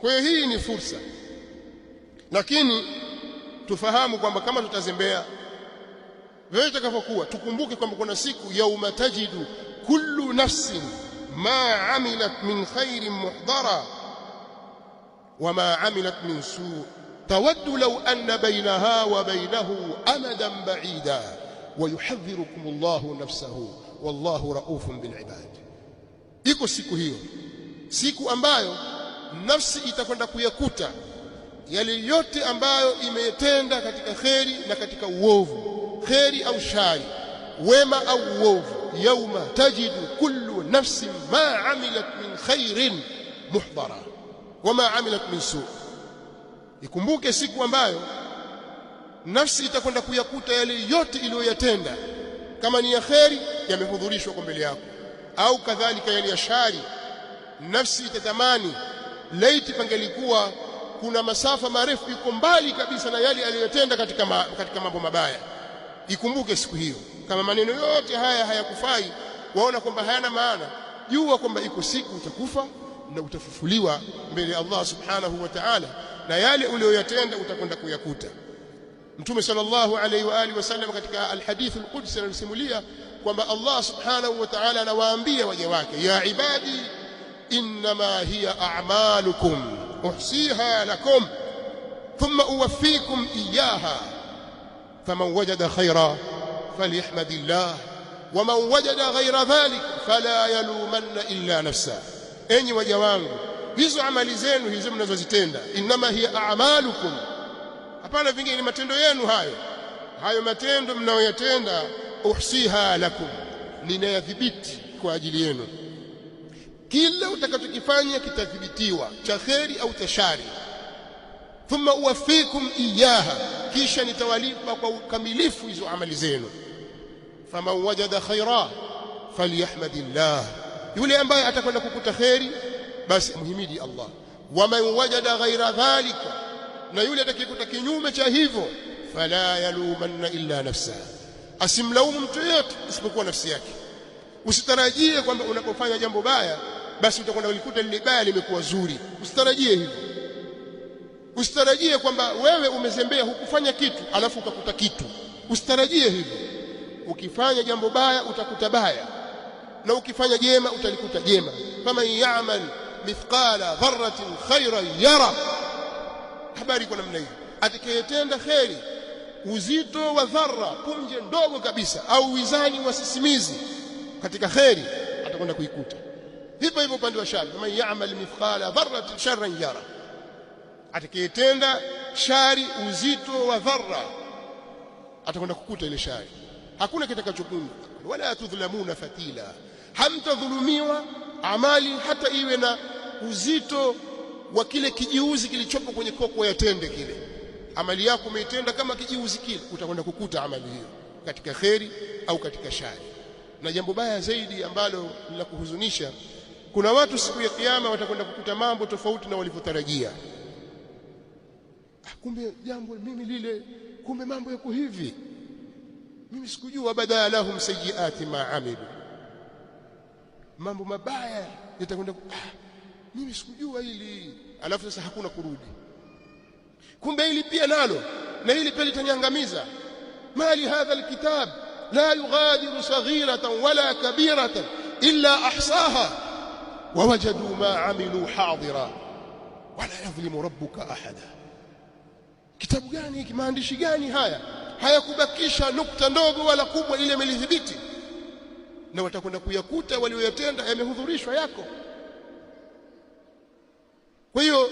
Kwa hiyo hii ni fursa, lakini tufahamu kwamba kama tutazembea vile itakavyokuwa, tukumbuke kwamba kuna siku yauma tajidu kullu nafsin ma amilat min khairin muhdara wa ma amilat min su' tawaddu law anna bainaha wa bainahu amadan ba'ida wa yuhadhdhirukum Allahu nafsahu wallahu raufun bil ibad. Iko siku hiyo, siku ambayo nafsi itakwenda kuyakuta yale yote ambayo imetenda katika kheri na katika uovu, kheri au shari, wema au uovu. Yauma tajidu kullu nafsin ma amilat min khairin muhdara wa ma amilat min su'. Ikumbuke siku ambayo nafsi itakwenda kuyakuta yale yote iliyoyatenda, kama ni ya kheri yamehudhurishwa kwa mbele yako, au kadhalika yale ya shari. Nafsi itatamani laiti pangelikuwa kuna masafa marefu, yuko mbali kabisa na yale aliyotenda katika mambo mabaya. Ikumbuke siku hiyo. Kama maneno yote haya hayakufai, waona kwamba hayana maana, jua kwamba iko siku utakufa na utafufuliwa mbele ya Allah subhanahu wa ta'ala, na yale uliyoyatenda utakwenda kuyakuta. Mtume sallallahu alayhi wa alihi wasallam katika alhadith alqudsi anasimulia kwamba Allah subhanahu wa ta'ala anawaambia waja wake, ya ibadi innama hiya a'malukum uhsiha lakum thumma uwaffikum iyyaha faman wajada khayra falyahmadillah waman wajada ghayra dhalik fala yalumanna illa nafsa. Enyi waja wangu, hizo amali zenu hizo mnazozitenda, innama hiya a'malukum, hapana vingine, ni matendo yenu hayo matendo mnayoyatenda, uhsiha lakum, ninayadhibiti kwa ajili yenu. Kila utakachokifanya kitadhibitiwa, cha kheri au cha shari. Thumma uwaffikum iyaha, kisha nitawalipa kwa ukamilifu hizo amali zenu. Faman wajada khaira falyahmadillah, yule ambaye atakwenda kukuta kheri basi muhimidi Allah. Waman wajada ghaira dhalika, na yule atakayekuta kinyume cha hivyo, fala yalumanna illa nafsa, asimlaumu mtu yote isipokuwa nafsi yake. Usitarajie kwamba unapofanya jambo baya basi utakwenda kulikuta lile baya limekuwa zuri. Usitarajie hivyo. Usitarajie kwamba wewe umezembea hukufanya kitu alafu ukakuta kitu. Usitarajie hivyo. Ukifanya jambo baya utakuta baya, na ukifanya jema utalikuta jema. Faman ya'mal mithqala dharratin khayran yara. Habari kwa namna hiyo, atakayetenda kheri uzito wa dharra, punje ndogo kabisa, au wizani wa sisimizi katika kheri, atakwenda kuikuta. Hivyo hivyo upande wa shari, faman ya'mal mithqala dharratin sharran yara, atakayetenda shari uzito wa dharra atakwenda kukuta ile shari. Hakuna kitakachopunguka. Wala tudhlamuna fatila, hamtadhulumiwa amali hata iwe na uzito wa kile kijiuzi kilichopo kwenye koko ya tende kile. Amali yako umeitenda kama kijiuzi kile, utakwenda kukuta amali hiyo katika kheri au katika shari. Na jambo baya zaidi ambalo la kuhuzunisha, kuna watu siku ya kiyama watakwenda kukuta mambo tofauti na walivyotarajia. Kumbe jambo mimi lile, kumbe mambo yako hivi, mimi sikujua. Badala lahum sayyiati ma amilu, mambo mabaya yatakwenda, mimi sikujua hili, alafu sasa hakuna kurudi. Kumbe hili pia nalo, na hili pia litanyangamiza. Mali hadha alkitab la yughadiru saghiratan wala kabiratan illa ahsaha wa wajadu ma amilu hadira wala yadhlimu rabbuka ahada. Kitabu gani hiki? Maandishi gani haya? Hayakubakisha nukta ndogo wala kubwa, ile imelidhibiti, na watakwenda kuyakuta walioyatenda yamehudhurishwa yako. Kwa hiyo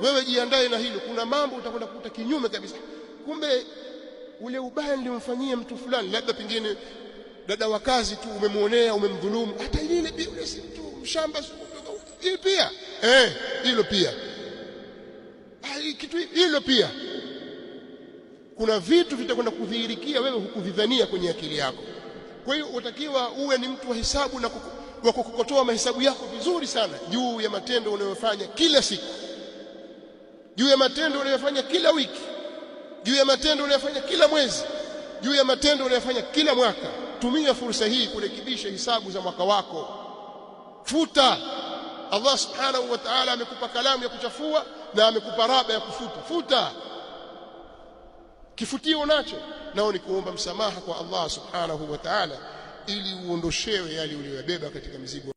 wewe jiandae na hilo. Kuna mambo utakwenda kukuta kinyume kabisa. Kumbe ule ubaya nilimfanyia mtu fulani, labda pengine dada wa kazi tu, umemuonea, umemdhulumu, hata ile pia ule si mtu mshamba, hili pia hilo pia kitu hilo pia. Kuna vitu vitakwenda kudhihirikia wewe hukuvidhania kwenye akili yako. Kwa hiyo utakiwa uwe ni mtu wa hesabu na wa kukokotoa mahesabu yako vizuri sana juu ya matendo unayofanya kila siku, juu ya matendo unayofanya kila wiki, juu ya matendo unayofanya kila mwezi, juu ya matendo unayofanya kila mwaka. Tumia fursa hii kurekebisha hisabu za mwaka wako. Futa Allah subhanahu wa ta'ala amekupa kalamu ya kuchafua na amekupa raba ya kufuta. Futa, kifutio nacho, nao ni kuomba msamaha kwa Allah subhanahu wa ta'ala ili uondoshewe yale uliyobeba katika mzigo.